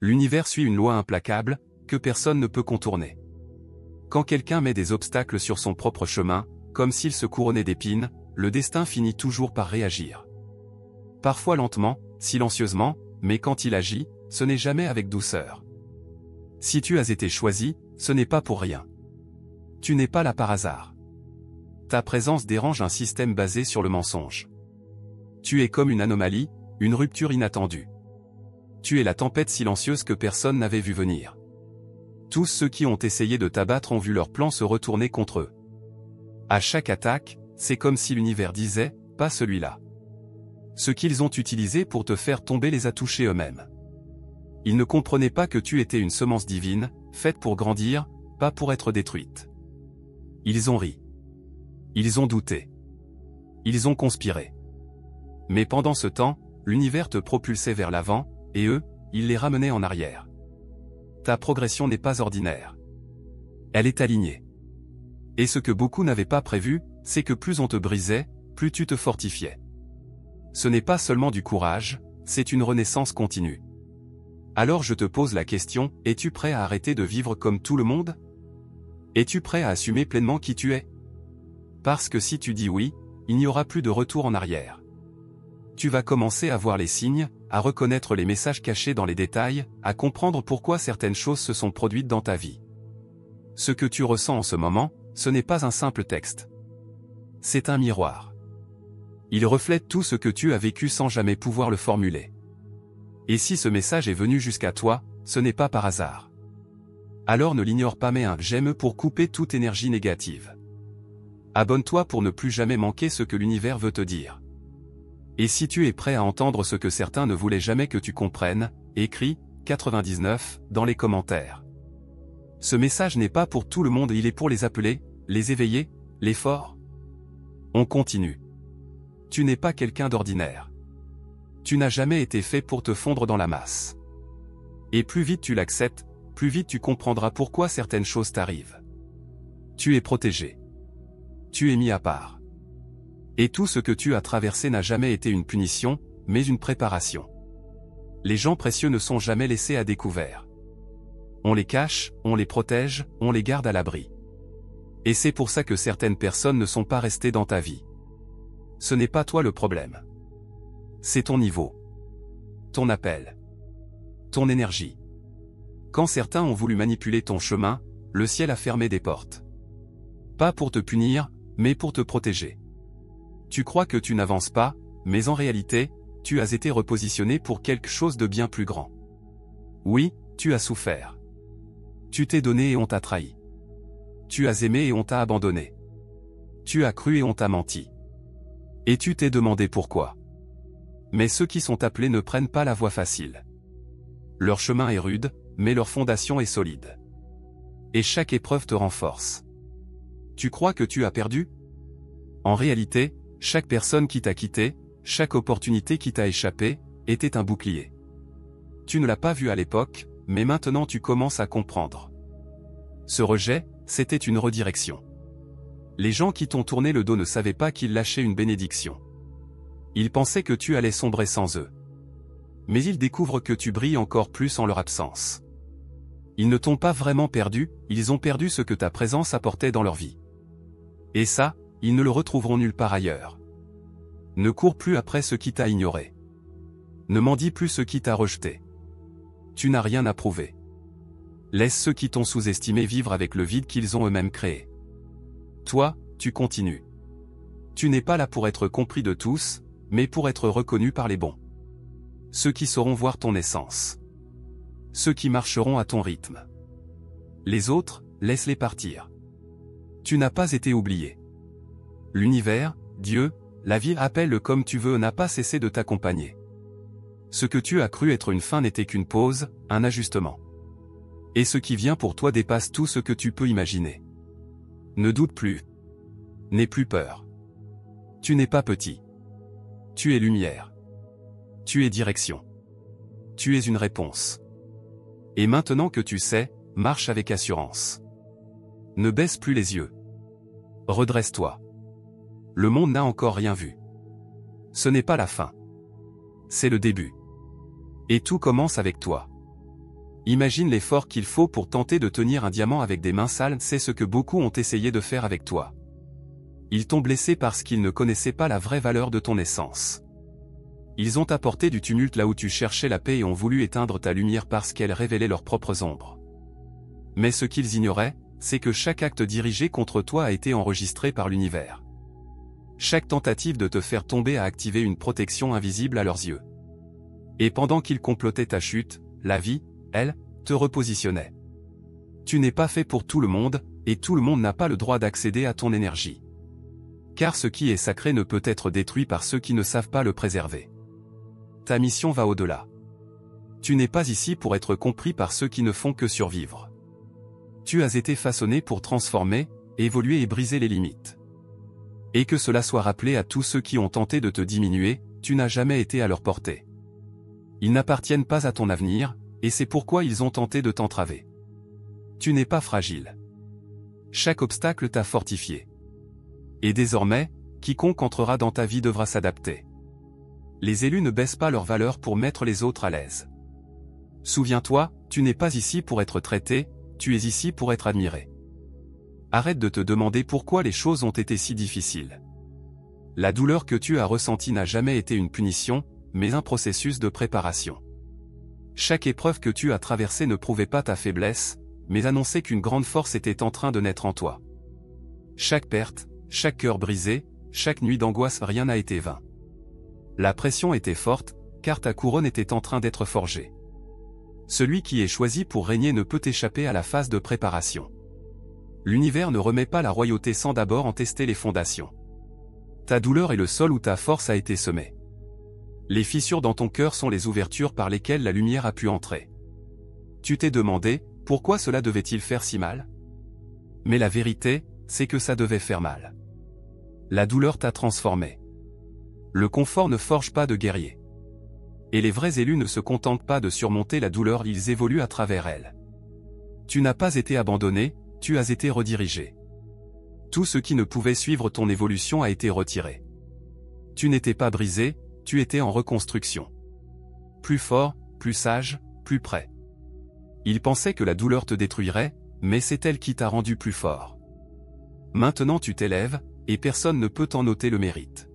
L'univers suit une loi implacable, que personne ne peut contourner. Quand quelqu'un met des obstacles sur son propre chemin, comme s'il se couronnait d'épines, le destin finit toujours par réagir. Parfois lentement, silencieusement, mais quand il agit, ce n'est jamais avec douceur. Si tu as été choisi, ce n'est pas pour rien. Tu n'es pas là par hasard. Ta présence dérange un système basé sur le mensonge. Tu es comme une anomalie, une rupture inattendue. Tu es la tempête silencieuse que personne n'avait vu venir. Tous ceux qui ont essayé de t'abattre ont vu leur plan se retourner contre eux. À chaque attaque, c'est comme si l'univers disait, pas celui-là. Ce qu'ils ont utilisé pour te faire tomber les a touchés eux-mêmes. Ils ne comprenaient pas que tu étais une semence divine, faite pour grandir, pas pour être détruite. Ils ont ri. Ils ont douté. Ils ont conspiré. Mais pendant ce temps, l'univers te propulsait vers l'avant, et eux, ils les ramenaient en arrière. Ta progression n'est pas ordinaire. Elle est alignée. Et ce que beaucoup n'avaient pas prévu, c'est que plus on te brisait, plus tu te fortifiais. Ce n'est pas seulement du courage, c'est une renaissance continue. Alors je te pose la question, es-tu prêt à arrêter de vivre comme tout le monde? Es-tu prêt à assumer pleinement qui tu es? Parce que si tu dis oui, il n'y aura plus de retour en arrière. Tu vas commencer à voir les signes, à reconnaître les messages cachés dans les détails, à comprendre pourquoi certaines choses se sont produites dans ta vie. Ce que tu ressens en ce moment, ce n'est pas un simple texte. C'est un miroir. Il reflète tout ce que tu as vécu sans jamais pouvoir le formuler. Et si ce message est venu jusqu'à toi, ce n'est pas par hasard. Alors ne l'ignore pas, mets un j'aime pour couper toute énergie négative. Abonne-toi pour ne plus jamais manquer ce que l'univers veut te dire. Et si tu es prêt à entendre ce que certains ne voulaient jamais que tu comprennes, écris 99 dans les commentaires. Ce message n'est pas pour tout le monde, il est pour les appelés, les éveillés, les forts. On continue. Tu n'es pas quelqu'un d'ordinaire. Tu n'as jamais été fait pour te fondre dans la masse. Et plus vite tu l'acceptes, plus vite tu comprendras pourquoi certaines choses t'arrivent. Tu es protégé. Tu es mis à part. Et tout ce que tu as traversé n'a jamais été une punition, mais une préparation. Les gens précieux ne sont jamais laissés à découvert. On les cache, on les protège, on les garde à l'abri. Et c'est pour ça que certaines personnes ne sont pas restées dans ta vie. Ce n'est pas toi le problème. C'est ton niveau. Ton appel. Ton énergie. Quand certains ont voulu manipuler ton chemin, le ciel a fermé des portes. Pas pour te punir, mais pour te protéger. Tu crois que tu n'avances pas, mais en réalité, tu as été repositionné pour quelque chose de bien plus grand. Oui, tu as souffert. Tu t'es donné et on t'a trahi. Tu as aimé et on t'a abandonné. Tu as cru et on t'a menti. Et tu t'es demandé pourquoi. Mais ceux qui sont appelés ne prennent pas la voie facile. Leur chemin est rude, mais leur fondation est solide. Et chaque épreuve te renforce. Tu crois que tu as perdu? En réalité, chaque personne qui t'a quitté, chaque opportunité qui t'a échappé, était un bouclier. Tu ne l'as pas vu à l'époque, mais maintenant tu commences à comprendre. Ce rejet, c'était une redirection. Les gens qui t'ont tourné le dos ne savaient pas qu'ils lâchaient une bénédiction. Ils pensaient que tu allais sombrer sans eux. Mais ils découvrent que tu brilles encore plus en leur absence. Ils ne t'ont pas vraiment perdu, ils ont perdu ce que ta présence apportait dans leur vie. Et ça, ils ne le retrouveront nulle part ailleurs. Ne cours plus après ce qui t'a ignoré. Ne mendie plus ce qui t'a rejeté. Tu n'as rien à prouver. Laisse ceux qui t'ont sous-estimé vivre avec le vide qu'ils ont eux-mêmes créé. Toi, tu continues. Tu n'es pas là pour être compris de tous, mais pour être reconnu par les bons. Ceux qui sauront voir ton essence. Ceux qui marcheront à ton rythme. Les autres, laisse-les partir. Tu n'as pas été oublié. L'univers, Dieu, la vie, appelle-le comme tu veux, n'a pas cessé de t'accompagner. Ce que tu as cru être une fin n'était qu'une pause, un ajustement. Et ce qui vient pour toi dépasse tout ce que tu peux imaginer. Ne doute plus. N'aie plus peur. Tu n'es pas petit. Tu es lumière. Tu es direction. Tu es une réponse. Et maintenant que tu sais, marche avec assurance. Ne baisse plus les yeux. Redresse-toi. Le monde n'a encore rien vu. Ce n'est pas la fin. C'est le début. Et tout commence avec toi. Imagine l'effort qu'il faut pour tenter de tenir un diamant avec des mains sales, c'est ce que beaucoup ont essayé de faire avec toi. Ils t'ont blessé parce qu'ils ne connaissaient pas la vraie valeur de ton essence. Ils ont apporté du tumulte là où tu cherchais la paix et ont voulu éteindre ta lumière parce qu'elle révélait leurs propres ombres. Mais ce qu'ils ignoraient, c'est que chaque acte dirigé contre toi a été enregistré par l'univers. Chaque tentative de te faire tomber a activé une protection invisible à leurs yeux. Et pendant qu'ils complotaient ta chute, la vie, elle, te repositionnait. Tu n'es pas fait pour tout le monde, et tout le monde n'a pas le droit d'accéder à ton énergie. Car ce qui est sacré ne peut être détruit par ceux qui ne savent pas le préserver. Ta mission va au-delà. Tu n'es pas ici pour être compris par ceux qui ne font que survivre. Tu as été façonné pour transformer, évoluer et briser les limites. Et que cela soit rappelé à tous ceux qui ont tenté de te diminuer, tu n'as jamais été à leur portée. Ils n'appartiennent pas à ton avenir, et c'est pourquoi ils ont tenté de t'entraver. Tu n'es pas fragile. Chaque obstacle t'a fortifié. Et désormais, quiconque entrera dans ta vie devra s'adapter. Les élus ne baissent pas leur valeur pour mettre les autres à l'aise. Souviens-toi, tu n'es pas ici pour être traité, tu es ici pour être admiré. Arrête de te demander pourquoi les choses ont été si difficiles. La douleur que tu as ressentie n'a jamais été une punition, mais un processus de préparation. Chaque épreuve que tu as traversée ne prouvait pas ta faiblesse, mais annonçait qu'une grande force était en train de naître en toi. Chaque perte, chaque cœur brisé, chaque nuit d'angoisse, rien n'a été vain. La pression était forte, car ta couronne était en train d'être forgée. Celui qui est choisi pour régner ne peut échapper à la phase de préparation. L'univers ne remet pas la royauté sans d'abord en tester les fondations. Ta douleur est le sol où ta force a été semée. Les fissures dans ton cœur sont les ouvertures par lesquelles la lumière a pu entrer. Tu t'es demandé, pourquoi cela devait-il faire si mal? Mais la vérité, c'est que ça devait faire mal. La douleur t'a transformé. Le confort ne forge pas de guerrier. Et les vrais élus ne se contentent pas de surmonter la douleur, ils évoluent à travers elle. Tu n'as pas été abandonné, tu as été redirigé. Tout ce qui ne pouvait suivre ton évolution a été retiré. Tu n'étais pas brisé, tu étais en reconstruction. Plus fort, plus sage, plus prêt. Ils pensaient que la douleur te détruirait, mais c'est elle qui t'a rendu plus fort. Maintenant tu t'élèves, et personne ne peut t'en ôter le mérite.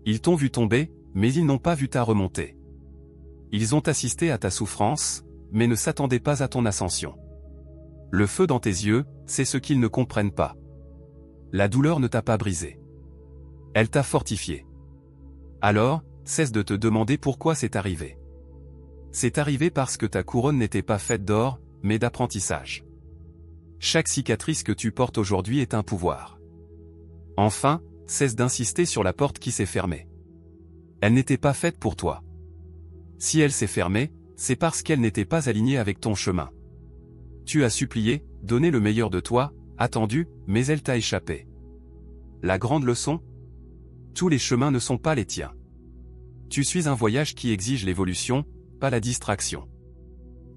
Ils t'ont vu tomber, mais ils n'ont pas vu ta remontée. Ils ont assisté à ta souffrance, mais ne s'attendaient pas à ton ascension. Le feu dans tes yeux, c'est ce qu'ils ne comprennent pas. La douleur ne t'a pas brisé. Elle t'a fortifié. Alors, cesse de te demander pourquoi c'est arrivé. C'est arrivé parce que ta couronne n'était pas faite d'or, mais d'apprentissage. Chaque cicatrice que tu portes aujourd'hui est un pouvoir. Enfin, cesse d'insister sur la porte qui s'est fermée. Elle n'était pas faite pour toi. Si elle s'est fermée, c'est parce qu'elle n'était pas alignée avec ton chemin. Tu as supplié, donné le meilleur de toi, attendu, mais elle t'a échappé. La grande leçon? Tous les chemins ne sont pas les tiens. Tu suis un voyage qui exige l'évolution, pas la distraction.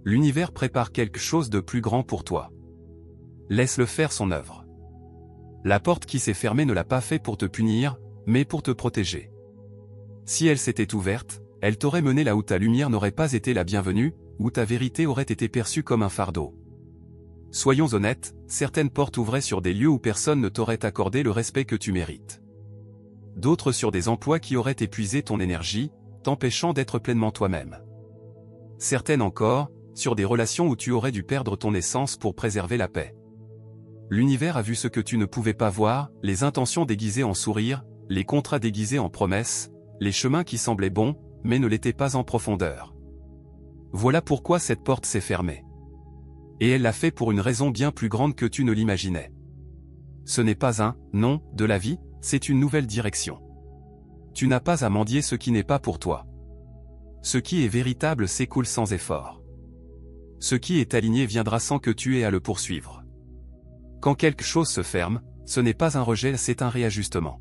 L'univers prépare quelque chose de plus grand pour toi. Laisse-le faire son œuvre. La porte qui s'est fermée ne l'a pas fait pour te punir, mais pour te protéger. Si elle s'était ouverte, elle t'aurait mené là où ta lumière n'aurait pas été la bienvenue, où ta vérité aurait été perçue comme un fardeau. Soyons honnêtes, certaines portes ouvraient sur des lieux où personne ne t'aurait accordé le respect que tu mérites. D'autres sur des emplois qui auraient épuisé ton énergie, t'empêchant d'être pleinement toi-même. Certaines encore, sur des relations où tu aurais dû perdre ton essence pour préserver la paix. L'univers a vu ce que tu ne pouvais pas voir, les intentions déguisées en sourires, les contrats déguisés en promesses, les chemins qui semblaient bons, mais ne l'étaient pas en profondeur. Voilà pourquoi cette porte s'est fermée. Et elle l'a fait pour une raison bien plus grande que tu ne l'imaginais. Ce n'est pas un « non » de la vie, c'est une nouvelle direction. Tu n'as pas à mendier ce qui n'est pas pour toi. Ce qui est véritable s'écoule sans effort. Ce qui est aligné viendra sans que tu aies à le poursuivre. Quand quelque chose se ferme, ce n'est pas un rejet, c'est un réajustement.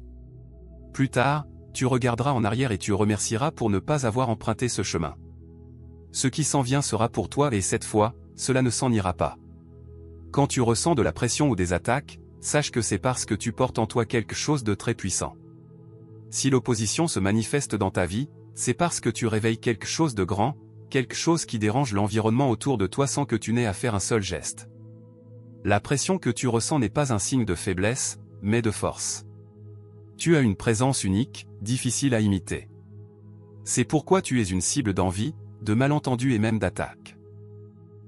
Plus tard, tu regarderas en arrière et tu remercieras pour ne pas avoir emprunté ce chemin. Ce qui s'en vient sera pour toi et cette fois, cela ne s'en ira pas. Quand tu ressens de la pression ou des attaques, sache que c'est parce que tu portes en toi quelque chose de très puissant. Si l'opposition se manifeste dans ta vie, c'est parce que tu réveilles quelque chose de grand, quelque chose qui dérange l'environnement autour de toi sans que tu n'aies à faire un seul geste. La pression que tu ressens n'est pas un signe de faiblesse, mais de force. Tu as une présence unique, difficile à imiter. C'est pourquoi tu es une cible d'envie, de malentendus et même d'attaques.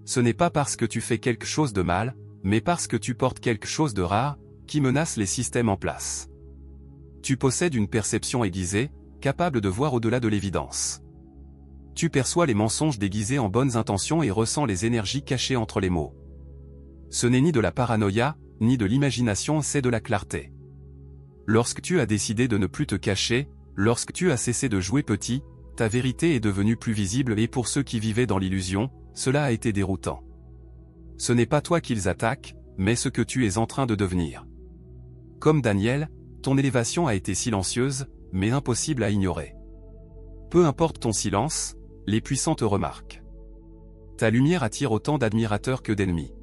Ce n'est pas parce que tu fais quelque chose de mal, mais parce que tu portes quelque chose de rare, qui menace les systèmes en place. Tu possèdes une perception aiguisée, capable de voir au-delà de l'évidence. Tu perçois les mensonges déguisés en bonnes intentions et ressens les énergies cachées entre les mots. Ce n'est ni de la paranoïa, ni de l'imagination, c'est de la clarté. Lorsque tu as décidé de ne plus te cacher, lorsque tu as cessé de jouer petit, ta vérité est devenue plus visible et pour ceux qui vivaient dans l'illusion, cela a été déroutant. Ce n'est pas toi qu'ils attaquent, mais ce que tu es en train de devenir. Comme Daniel, ton élévation a été silencieuse, mais impossible à ignorer. Peu importe ton silence, les puissants te remarquent. Ta lumière attire autant d'admirateurs que d'ennemis.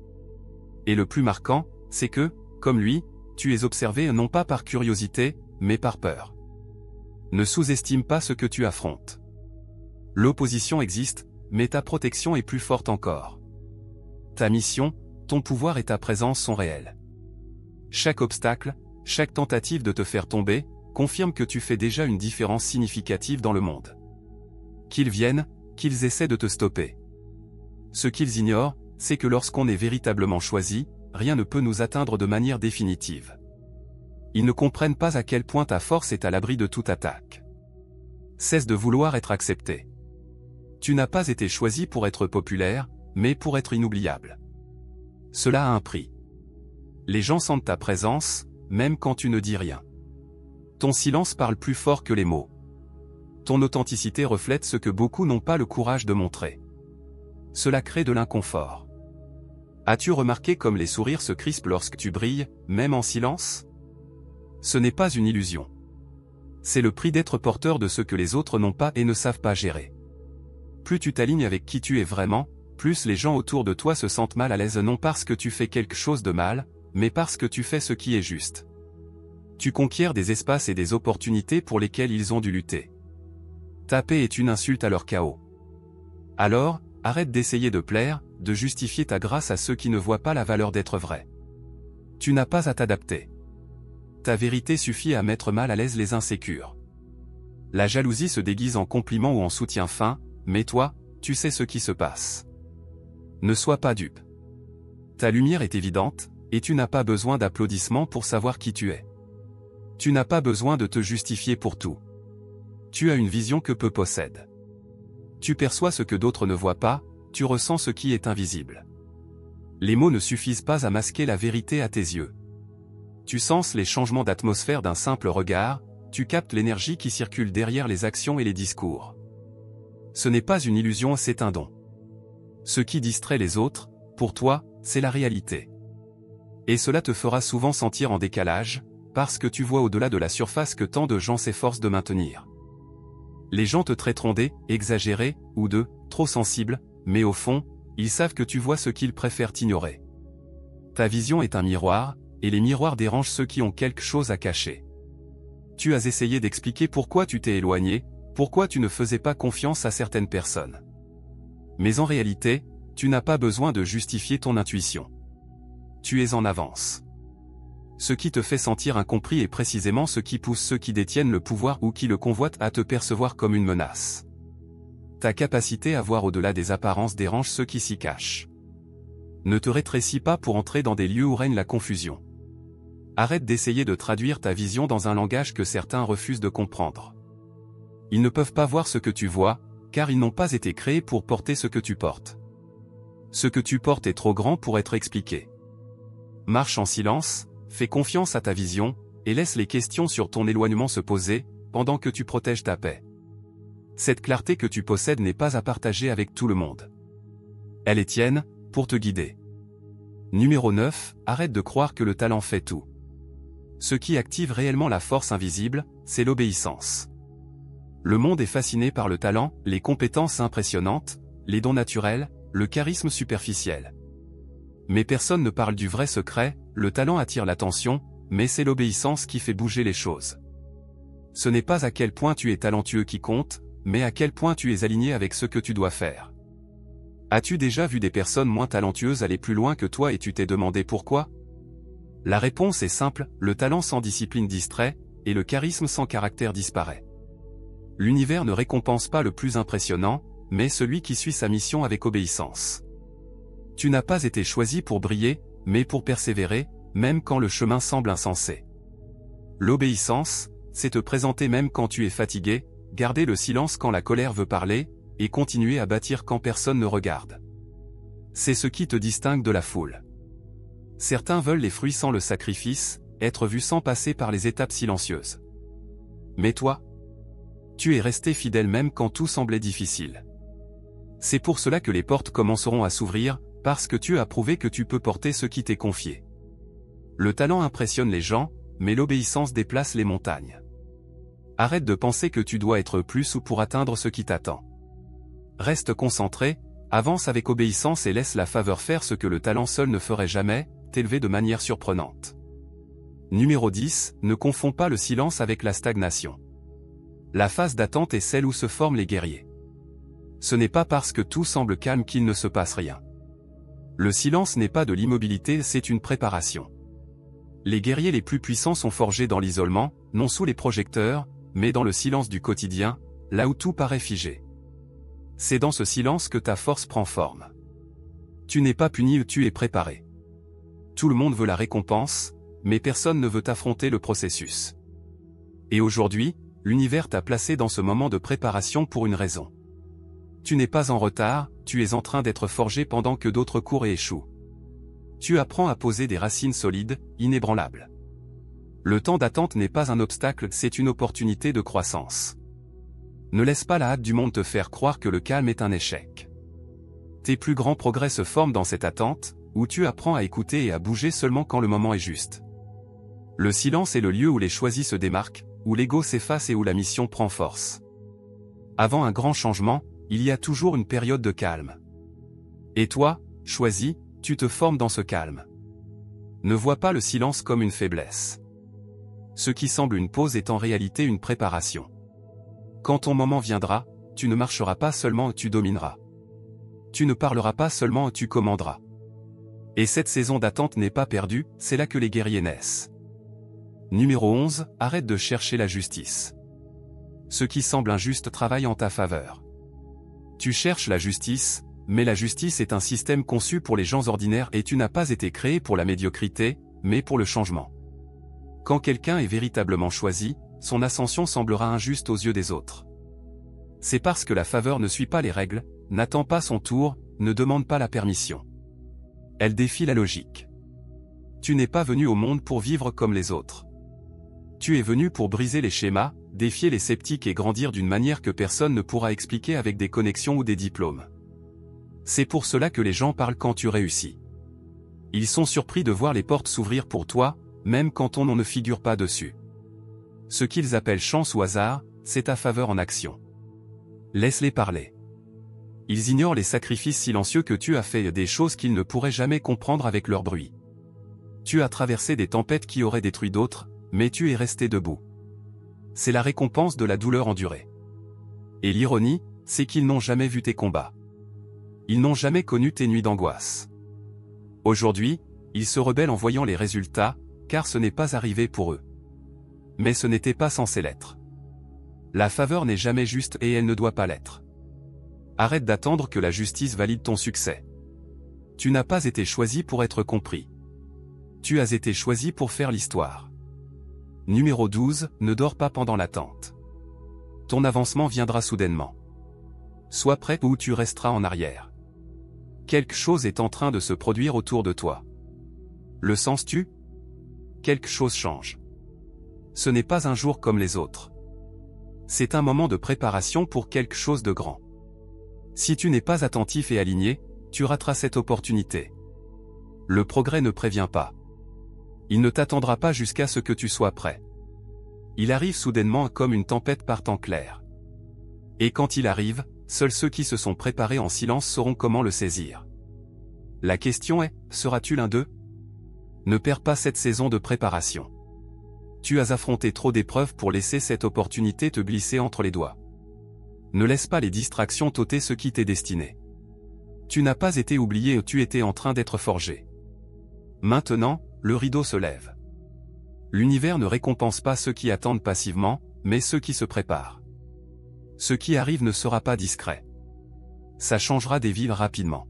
Et le plus marquant, c'est que, comme lui, tu es observé non pas par curiosité, mais par peur. Ne sous-estime pas ce que tu affrontes. L'opposition existe, mais ta protection est plus forte encore. Ta mission, ton pouvoir et ta présence sont réels. Chaque obstacle, chaque tentative de te faire tomber, confirme que tu fais déjà une différence significative dans le monde. Qu'ils viennent, qu'ils essaient de te stopper. Ce qu'ils ignorent, c'est que lorsqu'on est véritablement choisi, rien ne peut nous atteindre de manière définitive. Ils ne comprennent pas à quel point ta force est à l'abri de toute attaque. Cesse de vouloir être accepté. Tu n'as pas été choisi pour être populaire, mais pour être inoubliable. Cela a un prix. Les gens sentent ta présence, même quand tu ne dis rien. Ton silence parle plus fort que les mots. Ton authenticité reflète ce que beaucoup n'ont pas le courage de montrer. Cela crée de l'inconfort. As-tu remarqué comme les sourires se crispent lorsque tu brilles, même en silence? Ce n'est pas une illusion. C'est le prix d'être porteur de ce que les autres n'ont pas et ne savent pas gérer. Plus tu t'alignes avec qui tu es vraiment, plus les gens autour de toi se sentent mal à l'aise non parce que tu fais quelque chose de mal, mais parce que tu fais ce qui est juste. Tu conquiers des espaces et des opportunités pour lesquels ils ont dû lutter. Ta paix est une insulte à leur chaos. Alors, arrête d'essayer de plaire, de justifier ta grâce à ceux qui ne voient pas la valeur d'être vrai. Tu n'as pas à t'adapter. Ta vérité suffit à mettre mal à l'aise les insécures. La jalousie se déguise en compliment ou en soutien fin, mais toi, tu sais ce qui se passe. Ne sois pas dupe. Ta lumière est évidente, et tu n'as pas besoin d'applaudissements pour savoir qui tu es. Tu n'as pas besoin de te justifier pour tout. Tu as une vision que peu possèdent. Tu perçois ce que d'autres ne voient pas, tu ressens ce qui est invisible. Les mots ne suffisent pas à masquer la vérité à tes yeux. Tu sens les changements d'atmosphère d'un simple regard, tu captes l'énergie qui circule derrière les actions et les discours. Ce n'est pas une illusion, c'est un don. Ce qui distrait les autres, pour toi, c'est la réalité. Et cela te fera souvent sentir en décalage, parce que tu vois au-delà de la surface que tant de gens s'efforcent de maintenir. Les gens te traiteront d'exagéré, ou de trop sensible, mais au fond, ils savent que tu vois ce qu'ils préfèrent ignorer. Ta vision est un miroir, et les miroirs dérangent ceux qui ont quelque chose à cacher. Tu as essayé d'expliquer pourquoi tu t'es éloigné, pourquoi tu ne faisais pas confiance à certaines personnes. Mais en réalité, tu n'as pas besoin de justifier ton intuition. Tu es en avance. Ce qui te fait sentir incompris est précisément ce qui pousse ceux qui détiennent le pouvoir ou qui le convoitent à te percevoir comme une menace. Ta capacité à voir au-delà des apparences dérange ceux qui s'y cachent. Ne te rétrécis pas pour entrer dans des lieux où règne la confusion. Arrête d'essayer de traduire ta vision dans un langage que certains refusent de comprendre. Ils ne peuvent pas voir ce que tu vois, car ils n'ont pas été créés pour porter ce que tu portes. Ce que tu portes est trop grand pour être expliqué. Marche en silence, fais confiance à ta vision, et laisse les questions sur ton éloignement se poser, pendant que tu protèges ta paix. Cette clarté que tu possèdes n'est pas à partager avec tout le monde. Elle est tienne, pour te guider. Numéro 9, arrête de croire que le talent fait tout. Ce qui active réellement la force invisible, c'est l'obéissance. Le monde est fasciné par le talent, les compétences impressionnantes, les dons naturels, le charisme superficiel. Mais personne ne parle du vrai secret, le talent attire l'attention, mais c'est l'obéissance qui fait bouger les choses. Ce n'est pas à quel point tu es talentueux qui compte, mais à quel point tu es aligné avec ce que tu dois faire. As-tu déjà vu des personnes moins talentueuses aller plus loin que toi et tu t'es demandé pourquoi? La réponse est simple, le talent sans discipline distrait, et le charisme sans caractère disparaît. L'univers ne récompense pas le plus impressionnant, mais celui qui suit sa mission avec obéissance. Tu n'as pas été choisi pour briller, mais pour persévérer, même quand le chemin semble insensé. L'obéissance, c'est te présenter même quand tu es fatigué, garder le silence quand la colère veut parler, et continuer à bâtir quand personne ne regarde. C'est ce qui te distingue de la foule. Certains veulent les fruits sans le sacrifice, être vus sans passer par les étapes silencieuses. Mais toi, tu es resté fidèle même quand tout semblait difficile. C'est pour cela que les portes commenceront à s'ouvrir, parce que tu as prouvé que tu peux porter ce qui t'est confié. Le talent impressionne les gens, mais l'obéissance déplace les montagnes. Arrête de penser que tu dois être plus ou pour atteindre ce qui t'attend. Reste concentré, avance avec obéissance et laisse la faveur faire ce que le talent seul ne ferait jamais, t'élever de manière surprenante. Numéro 10, ne confonds pas le silence avec la stagnation. La phase d'attente est celle où se forment les guerriers. Ce n'est pas parce que tout semble calme qu'il ne se passe rien. Le silence n'est pas de l'immobilité, c'est une préparation. Les guerriers les plus puissants sont forgés dans l'isolement, non sous les projecteurs, mais dans le silence du quotidien, là où tout paraît figé. C'est dans ce silence que ta force prend forme. Tu n'es pas puni, tu es préparé. Tout le monde veut la récompense, mais personne ne veut affronter le processus. Et aujourd'hui, l'univers t'a placé dans ce moment de préparation pour une raison. Tu n'es pas en retard, tu es en train d'être forgé pendant que d'autres courent et échouent. Tu apprends à poser des racines solides, inébranlables. Le temps d'attente n'est pas un obstacle, c'est une opportunité de croissance. Ne laisse pas la hâte du monde te faire croire que le calme est un échec. Tes plus grands progrès se forment dans cette attente, où tu apprends à écouter et à bouger seulement quand le moment est juste. Le silence est le lieu où les choisis se démarquent, où l'ego s'efface et où la mission prend force. Avant un grand changement, il y a toujours une période de calme. Et toi, choisis, tu te formes dans ce calme. Ne vois pas le silence comme une faiblesse. Ce qui semble une pause est en réalité une préparation. Quand ton moment viendra, tu ne marcheras pas seulement, tu domineras. Tu ne parleras pas seulement, tu commanderas. Et cette saison d'attente n'est pas perdue, c'est là que les guerriers naissent. Numéro 11, arrête de chercher la justice. Ce qui semble injuste travaille en ta faveur. Tu cherches la justice, mais la justice est un système conçu pour les gens ordinaires et tu n'as pas été créé pour la médiocrité, mais pour le changement. Quand quelqu'un est véritablement choisi, son ascension semblera injuste aux yeux des autres. C'est parce que la faveur ne suit pas les règles, n'attend pas son tour, ne demande pas la permission. Elle défie la logique. Tu n'es pas venu au monde pour vivre comme les autres. Tu es venu pour briser les schémas, défier les sceptiques et grandir d'une manière que personne ne pourra expliquer avec des connexions ou des diplômes. C'est pour cela que les gens parlent quand tu réussis. Ils sont surpris de voir les portes s'ouvrir pour toi, même quand ton nom ne figure pas dessus. Ce qu'ils appellent chance ou hasard, c'est ta faveur en action. Laisse-les parler. Ils ignorent les sacrifices silencieux que tu as faits, des choses qu'ils ne pourraient jamais comprendre avec leur bruit. Tu as traversé des tempêtes qui auraient détruit d'autres, mais tu es resté debout. C'est la récompense de la douleur endurée. Et l'ironie, c'est qu'ils n'ont jamais vu tes combats. Ils n'ont jamais connu tes nuits d'angoisse. Aujourd'hui, ils se rebellent en voyant les résultats, car ce n'est pas arrivé pour eux. Mais ce n'était pas censé l'être. La faveur n'est jamais juste et elle ne doit pas l'être. Arrête d'attendre que la justice valide ton succès. Tu n'as pas été choisi pour être compris. Tu as été choisi pour faire l'histoire. Numéro 12, ne dors pas pendant l'attente. Ton avancement viendra soudainement. Sois prêt ou tu resteras en arrière. Quelque chose est en train de se produire autour de toi. Le sens-tu? Quelque chose change. Ce n'est pas un jour comme les autres. C'est un moment de préparation pour quelque chose de grand. Si tu n'es pas attentif et aligné, tu rateras cette opportunité. Le progrès ne prévient pas. Il ne t'attendra pas jusqu'à ce que tu sois prêt. Il arrive soudainement comme une tempête par temps clair. Et quand il arrive, seuls ceux qui se sont préparés en silence sauront comment le saisir. La question est, seras-tu l'un d'eux? Ne perds pas cette saison de préparation. Tu as affronté trop d'épreuves pour laisser cette opportunité te glisser entre les doigts. Ne laisse pas les distractions t'ôter ce qui t'est destiné. Tu n'as pas été oublié, tu étais en train d'être forgé. Maintenant, le rideau se lève. L'univers ne récompense pas ceux qui attendent passivement, mais ceux qui se préparent. Ce qui arrive ne sera pas discret. Ça changera des vies rapidement.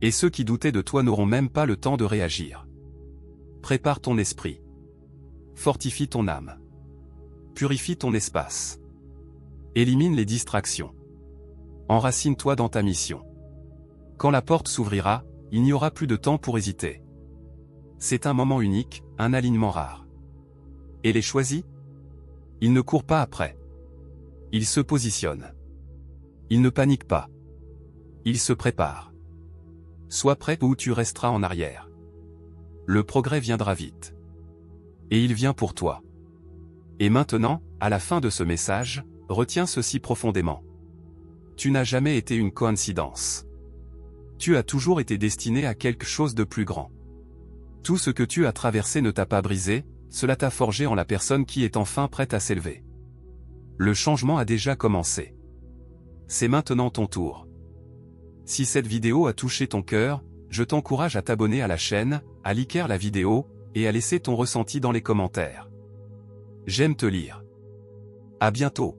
Et ceux qui doutaient de toi n'auront même pas le temps de réagir. Prépare ton esprit. Fortifie ton âme. Purifie ton espace. Élimine les distractions. Enracine-toi dans ta mission. Quand la porte s'ouvrira, il n'y aura plus de temps pour hésiter. C'est un moment unique, un alignement rare. Et les choisis? Ils ne courent pas après. Ils se positionnent. Ils ne paniquent pas. Ils se préparent. Sois prêt ou tu resteras en arrière. Le progrès viendra vite. Et il vient pour toi. Et maintenant, à la fin de ce message, retiens ceci profondément. Tu n'as jamais été une coïncidence. Tu as toujours été destiné à quelque chose de plus grand. Tout ce que tu as traversé ne t'a pas brisé, cela t'a forgé en la personne qui est enfin prête à s'élever. Le changement a déjà commencé. C'est maintenant ton tour. Si cette vidéo a touché ton cœur, je t'encourage à t'abonner à la chaîne, à liker la vidéo, et à laisser ton ressenti dans les commentaires. J'aime te lire. À bientôt.